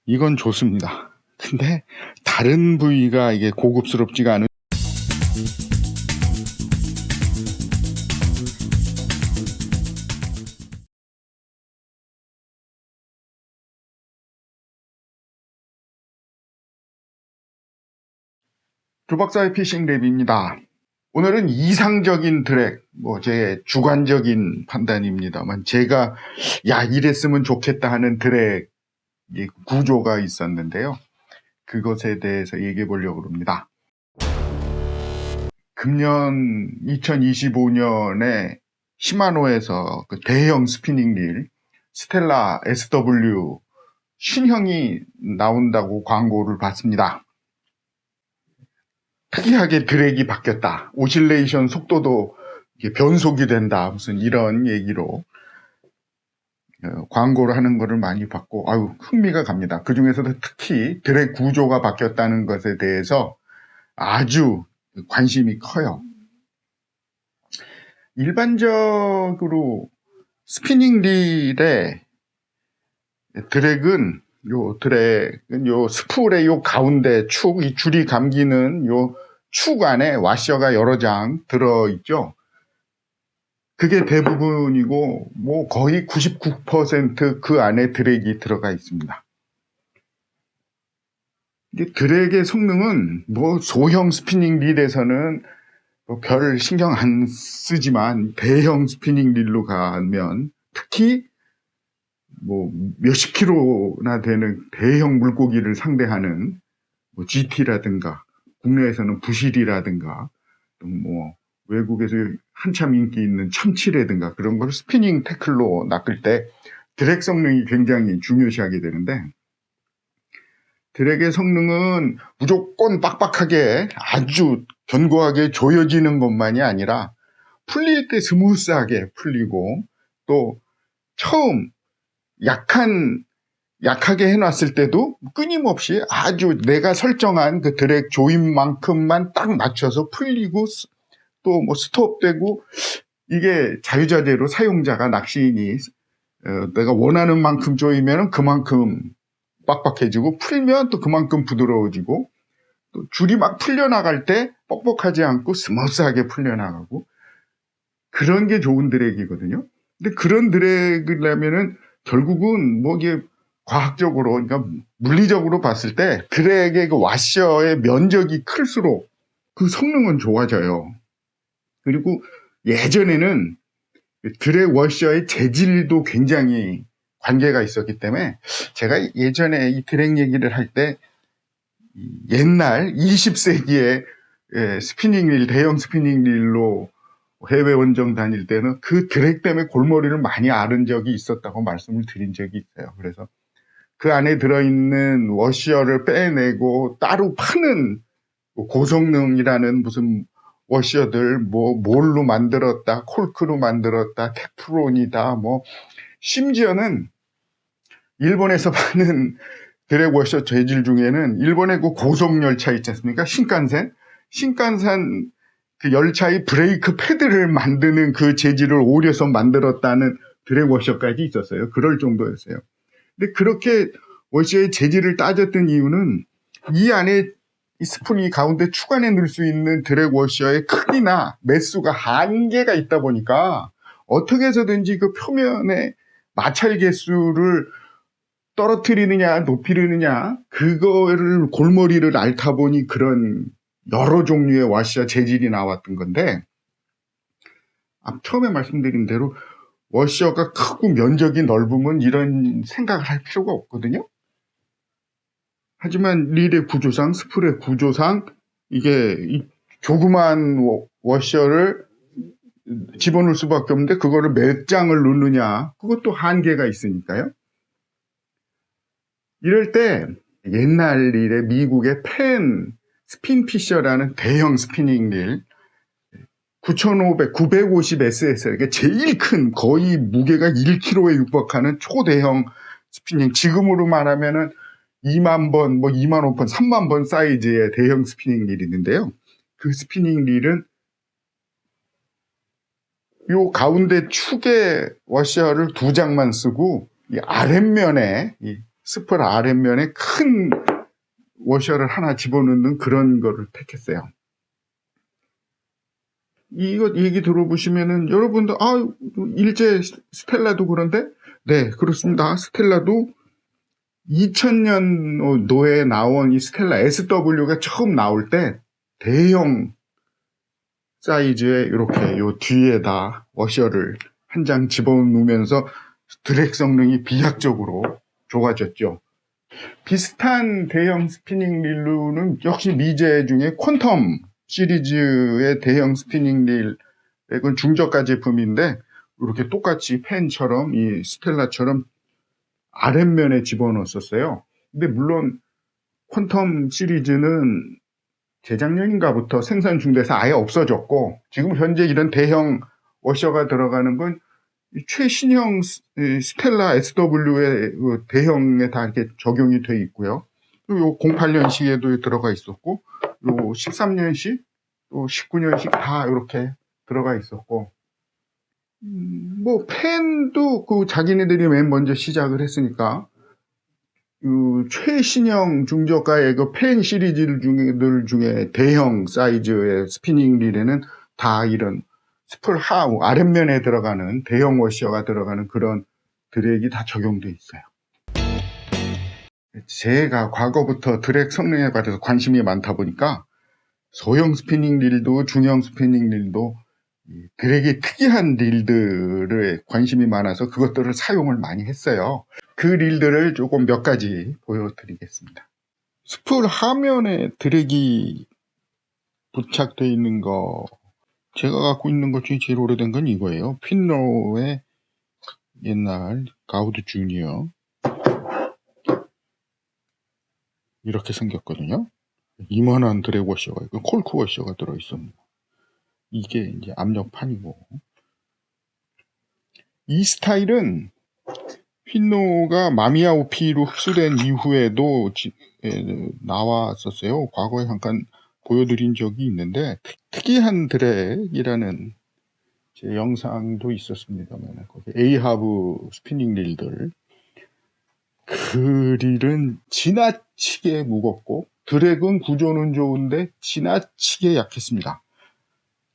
이건 좋습니다. 근데 다른 부위가 이게 고급스럽지가 않은 조박사의 피싱 랩입니다. 오늘은 이상적인 드랙, 제 주관적인 판단입니다만 제가 이랬으면 좋겠다 하는 드랙 구조가 있었는데요. 그것에 대해서 얘기해 보려고 합니다. 금년 2025년에 시마노에서 그 대형 스피닝 릴 스텔라 SW 신형이 나온다고 광고를 봤습니다. 특이하게 드랙이 바뀌었다. 오실레이션 속도도 변속이 된다. 무슨 이런 얘기로 광고를 하는 거를 많이 봤고 흥미가 갑니다. 그 중에서도 특히 드랙 구조가 바뀌었다는 것에 대해서 아주 관심이 커요. 일반적으로 스피닝 릴의 드랙은 요 스풀의 요 가운데 축, 이 줄이 감기는 요 축 안에 와셔가 여러 장 들어있죠. 그게 대부분이고, 거의 99% 그 안에 드랙이 들어가 있습니다. 이게 드랙의 성능은 소형 스피닝 릴에서는 별 신경 안 쓰지만 대형 스피닝 릴로 가면 특히 몇십 킬로나 되는 대형 물고기를 상대하는 GT라든가 국내에서는 부실이라든가 외국에서 한참 인기 있는 참치라든가 그런 걸 스피닝 태클로 낚을 때 드랙 성능이 굉장히 중요시하게 되는데, 드랙의 성능은 무조건 빡빡하게 아주 견고하게 조여지는 것만이 아니라 풀릴 때 스무스하게 풀리고, 또 처음 약하게 해놨을 때도 끊임없이 아주 내가 설정한 그 드랙 조임만큼만 딱 맞춰서 풀리고, 또 스톱되고, 이게 자유자재로 사용자가 낚시인이 내가 원하는 만큼 조이면 그만큼 빡빡해지고, 풀면 또 그만큼 부드러워지고, 또 줄이 막 풀려나갈 때 뻑뻑하지 않고 스무스하게 풀려나가고, 그런 게 좋은 드랙이거든요. 근데 그런 드랙이라면은 결국은 이게 과학적으로, 그러니까 물리적으로 봤을 때 드랙의 그 와셔의 면적이 클수록 그 성능은 좋아져요. 그리고 예전에는 드랙 워셔의 재질도 굉장히 관계가 있었기 때문에 제가 예전에 이 드랙 얘기를 할 때 옛날 20세기에 스피닝 릴, 대형 스피닝 릴로 해외 원정 다닐 때는 그 드랙 때문에 골머리를 많이 앓은 적이 있었다고 말씀을 드린 적이 있어요. 그래서 그 안에 들어있는 워셔를 빼내고 따로 파는 고성능이라는 무슨 워셔들, 뭘로 만들었다, 콜크로 만들었다, 테프론이다, 심지어는 일본에서 파는 드랙 워셔 재질 중에는 일본의 그 고속열차 있지 않습니까? 신칸센 그 열차의 브레이크 패드를 만드는 그 재질을 오려서 만들었다는 드랙 워셔까지 있었어요. 그럴 정도였어요. 근데 그렇게 워셔의 재질을 따졌던 이유는 이 안에 이 스푼이 가운데 축 안에 넣을 수 있는 드랙 워셔의 크기나 매수가 한계가 있다 보니까 어떻게 해서든지 그 표면에 마찰 개수를 떨어뜨리느냐 높이느냐, 그거를 골머리를 앓다 보니 그런 여러 종류의 워셔 재질이 나왔던 건데, 처음에 말씀드린 대로 워셔가 크고 면적이 넓으면 이런 생각을 할 필요가 없거든요. 하지만 릴의 구조상, 스풀의 구조상 이게 이 조그만 워셔를 집어넣을 수밖에 없는데 그거를 몇 장을 넣느냐, 그것도 한계가 있으니까요. 이럴 때 옛날 릴에 미국의 펜 스핀피셔라는 대형 스피닝 릴 950SS, 그러니까 제일 큰, 거의 무게가 1kg에 육박하는 초대형 스피닝, 지금으로 말하면은 2만 번, 2만 5번, 3만 번 사이즈의 대형 스피닝 릴이 있는데요. 그 스피닝 릴은 요 가운데 축에 워셔를 2장만 쓰고 이 아랫면에 이 스풀 아랫면에 큰 워셔를 하나 집어넣는 그런 거를 택했어요. 이거 얘기 들어보시면은 여러분도 일제 스텔라도 그런데? 네, 그렇습니다. 스텔라도 2000년도에 나온 이 스텔라 SW가 처음 나올 때 대형 사이즈에 이렇게 요 뒤에다 워셔를 한 장 집어넣으면서 드랙 성능이 비약적으로 좋아졌죠. 비슷한 대형 스피닝 릴로는 역시 미제 중에 퀀텀 시리즈의 대형 스피닝 릴, 이건 중저가 제품인데 이렇게 똑같이 펜처럼 이 스텔라처럼 아랫면에 집어넣었었어요. 근데 물론 퀀텀 시리즈는 재작년인가부터 생산 중돼서 아예 없어졌고, 지금 현재 이런 대형 워셔가 들어가는 건 최신형 스텔라 SW의 대형에 다 이렇게 적용이 돼 있고요. 요 08년식에도 들어가 있었고, 요 13년식, 또 19년식 다 이렇게 들어가 있었고, 뭐 펜도 그 자기네들이 맨 먼저 시작을 했으니까 최신형 중저가의 그 펜 시리즈들 중에 대형 사이즈의 스피닝 릴에는 다 이런 스풀 하우 아랫면에 들어가는 대형 워셔가 들어가는 그런 드랙이 다 적용돼 있어요. 제가 과거부터 드랙 성능에 관해서 관심이 많다 보니까 소형 스피닝 릴도 중형 스피닝 릴도 드랙이 특이한 릴들에 관심이 많아서 그것들을 사용을 많이 했어요. 그 릴들을 조금 몇 가지 보여드리겠습니다. 스풀 하면에 드랙이 부착되어 있는 거, 제가 갖고 있는 것 중에 제일 오래된 건 이거예요. 핀로의 옛날 가우드 주니어. 이렇게 생겼거든요. 이만한 드랙 워셔가 있고 콜크 워셔가 들어있습니다. 이게 이제 압력판이고, 이 스타일은 핀노가 마미야 오피로 흡수된 이후에도 나왔었어요. 과거에 잠깐 보여드린 적이 있는데, 특이한 드랙이라는 제 영상도 있었습니다만, 거기 에이하브 스피닝 릴들, 그 릴은 지나치게 무겁고 드랙은 구조는 좋은데 지나치게 약했습니다.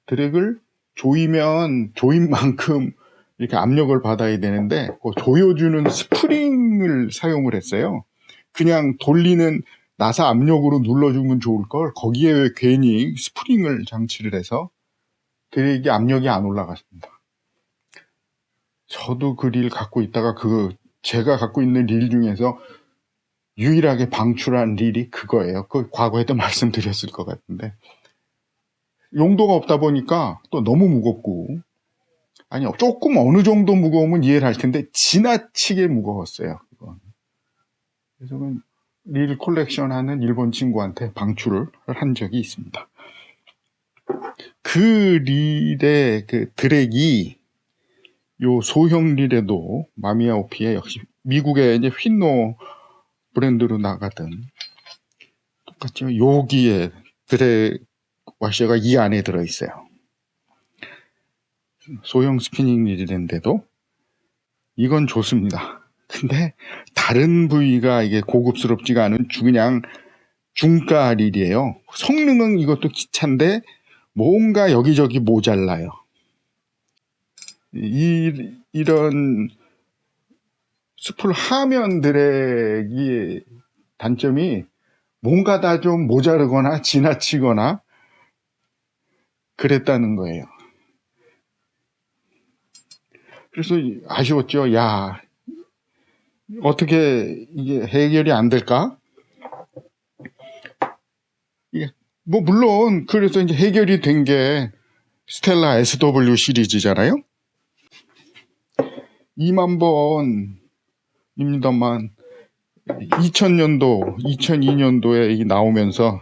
드랙을 조이면 조인 만큼 이렇게 압력을 받아야 되는데 그 조여주는 스프링을 사용을 했어요. 그냥 돌리는 나사 압력으로 눌러주면 좋을 걸 거기에 왜 괜히 스프링을 장치를 해서 드랙이 압력이 안 올라갔습니다. 저도 그 릴 갖고 있다가 제가 갖고 있는 릴 중에서 유일하게 방출한 릴이 그거예요. 그 과거에도 말씀드렸을 것 같은데, 용도가 없다 보니까 또 너무 무겁고, 아니요, 조금 어느 정도 무거우면 이해를 할 텐데 지나치게 무거웠어요. 이건. 그래서 릴 콜렉션 하는 일본 친구한테 방출을 한 적이 있습니다. 그 릴의 그 드랙이 요 소형 릴에도 마미야 오피에 역시 미국의 이제 휜노 브랜드로 나가던 똑같죠. 여기에 드랙 와셔가 이 안에 들어있어요. 소형 스피닝 릴인데도 이건 좋습니다. 근데 다른 부위가 이게 고급스럽지가 않은 그냥 중가 릴이에요. 성능은 이것도 기차인데 뭔가 여기저기 모자라요. 이런 스풀 하면 드랙의 단점이 뭔가 다 좀 모자르거나 지나치거나 그랬다는 거예요. 그래서 아쉬웠죠. 야, 어떻게 이게 해결이 안 될까? 뭐 물론 그래서 이제 해결이 된 게 스텔라 SW 시리즈잖아요. 2만 번입니다만 2000년도, 2002년도에 나오면서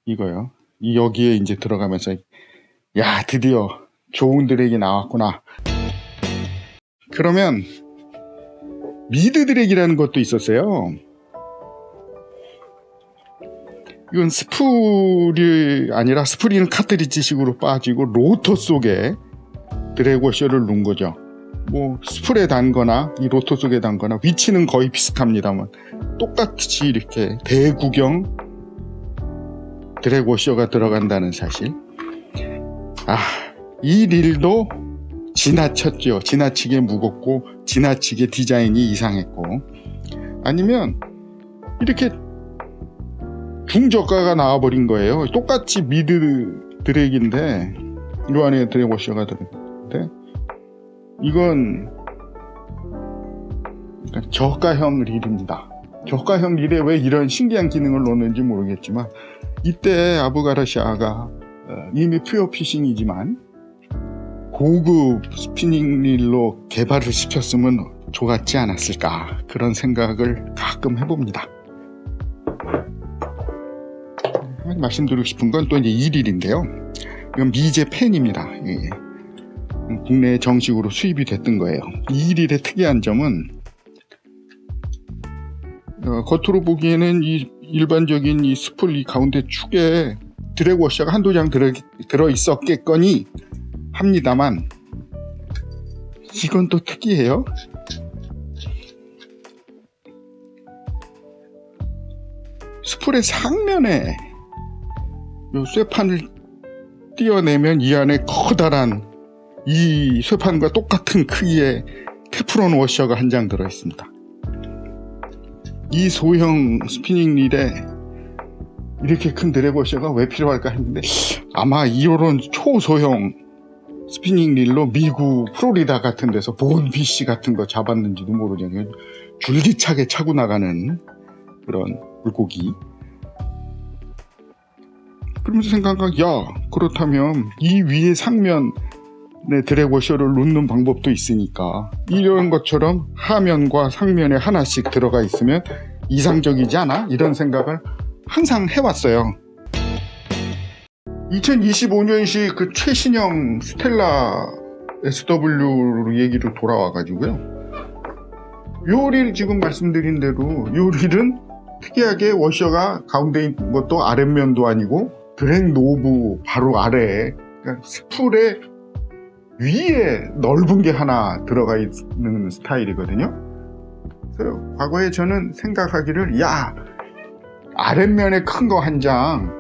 이거요. 여기에 이제 들어가면서 야, 드디어 좋은 드랙이 나왔구나. 그러면 미드 드랙이라는 것도 있었어요. 이건 스풀이 아니라 스프링은 카트리지식으로 빠지고 로터 속에 드랙 워셔를 넣은 거죠. 뭐 스프레 단거나 이 로또 속에 단거나 위치는 거의 비슷합니다만 똑같이 이렇게 대구경 드랙워셔가 들어간다는 사실. 이 릴도 지나쳤죠. 지나치게 무겁고 지나치게 디자인이 이상했고, 아니면 이렇게 중저가가 나와버린 거예요. 똑같이 미드 드랙인데 이 안에 드랙워셔가 들어있는데 이건 저가형 릴입니다. 저가형 릴에 왜 이런 신기한 기능을 넣는지 모르겠지만 이때 아부가르시아가 이미 퓨어 피싱이지만 고급 스피닝 릴로 개발을 시켰으면 좋았지 않았을까, 그런 생각을 가끔 해봅니다. 말씀드리고 싶은 건 또 이제 이 릴인데요. 이건 미제 펜입니다. 국내에 정식으로 수입이 됐던 거예요. 이 릴의 특이한 점은 겉으로 보기에는 이 일반적인 이 스풀 이 가운데 축에 드랙워셔가 한두 장 들어 있었겠거니 합니다만, 이건 또 특이해요. 스풀의 상면에 이 쇠판을 띄어내면 이 안에 커다란 이 쇠판과 똑같은 크기의 테프론 워셔가 한 장 들어있습니다. 이 소형 스피닝 릴에 이렇게 큰 드랙워셔가 왜 필요할까 했는데, 아마 이런 초소형 스피닝 릴로 미국 플로리다 같은 데서 본피쉬 같은 거 잡았는지도 모르겠네요. 줄기차게 차고 나가는 그런 물고기. 그러면서 생각한, 그렇다면 이 위에 상면에 드랙워셔를 놓는 방법도 있으니까 이런 것처럼 하면과 상면에 하나씩 들어가 있으면 이상적이지 않아? 이런 생각을 항상 해왔어요. 2025년식 그 최신형 스텔라 SW 얘기로 돌아와가지고요. 요 릴 지금 말씀드린 대로 요 릴은 특이하게 워셔가 가운데 있는 것도 아랫면도 아니고 드랙 노브 바로 아래에, 그러니까 스풀의 위에 넓은 게 하나 들어가 있는 스타일이거든요. 그래서 과거에 저는 생각하기를, 아랫면에 큰 거 한 장,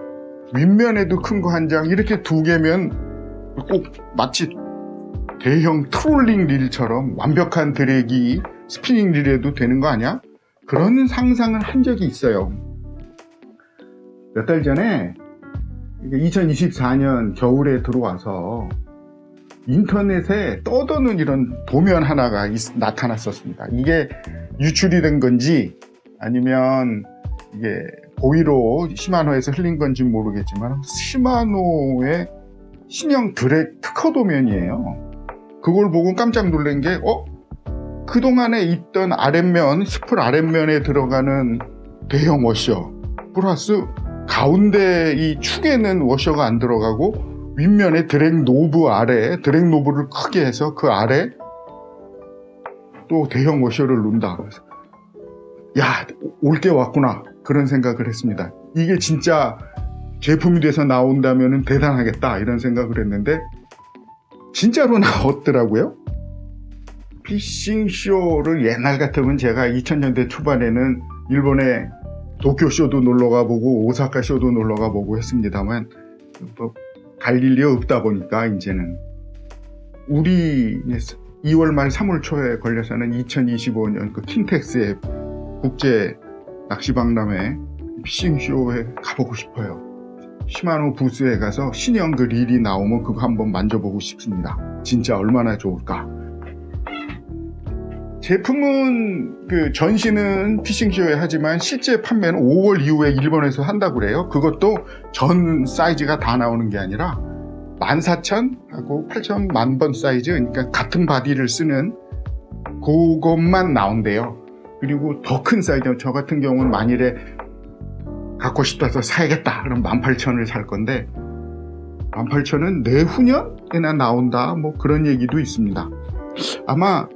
윗면에도 큰 거 한 장, 이렇게 두 개면 꼭 마치 대형 트롤링 릴처럼 완벽한 드랙이 스피닝 릴에도 되는 거 아니야? 그런 상상을 한 적이 있어요. 몇 달 전에 2024년 겨울에 들어와서 인터넷에 떠도는 이런 도면 하나가 나타났었습니다. 이게 유출이 된 건지 아니면 이게 고의로 시마노에서 흘린 건지 모르겠지만 시마노의 신형 드랙 특허 도면이에요. 그걸 보고 깜짝 놀란 게 그동안에 있던 아랫면, 스풀 아랫면에 들어가는 대형 워셔 플러스 가운데 이 축에는 워셔가 안 들어가고 윗면에 드랙 노브 아래, 드랙 노브를 크게 해서 그 아래 또 대형 워셔를 놓는다. 올 게 왔구나, 그런 생각을 했습니다. 이게 진짜 제품이 돼서 나온다면 대단하겠다, 이런 생각을 했는데 진짜로 나왔더라고요. 피싱쇼를 옛날 같으면 제가 2000년대 초반에는 일본의 도쿄쇼도 놀러가 보고 오사카 쇼도 놀러가 보고 했습니다만 갈 일이 없다 보니까 이제는 우리 2월 말 3월 초에 걸려서는 2025년 그 킨텍스의 국제 낚시박람회 피싱쇼에 가보고 싶어요. 시마노 부스에 가서 신형 그 릴이 나오면 그거 한번 만져보고 싶습니다. 진짜 얼마나 좋을까. 제품은 그 전시는 피싱쇼에 하지만 실제 판매는 5월 이후에 일본에서 한다고 그래요. 그것도 전 사이즈가 다 나오는 게 아니라 14,000하고 8,000 만번 사이즈, 그러니까 같은 바디를 쓰는 그것만 나온대요. 그리고 더 큰 사이즈, 저 같은 경우는 만일에 갖고 싶다서 사야겠다 그럼 18,000을 살 건데 18,000은 내후년에나 나온다, 뭐 그런 얘기도 있습니다. 아마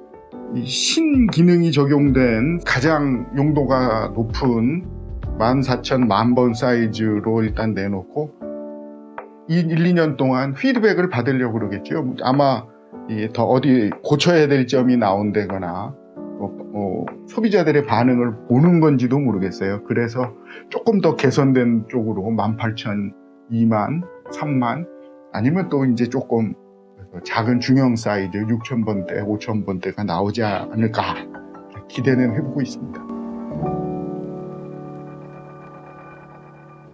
신기능이 적용된 가장 용도가 높은 14,000 만번 사이즈로 일단 내놓고 1, 2년 동안 피드백을 받으려고 그러겠죠. 아마 이게 더 어디 고쳐야 될 점이 나온다거나 소비자들의 반응을 보는 건지도 모르겠어요. 그래서 조금 더 개선된 쪽으로 18,000, 2만, 3만 아니면 또 이제 조금 작은 중형 사이즈 6,000번대, 5,000번대가 나오지 않을까 기대는 해보고 있습니다.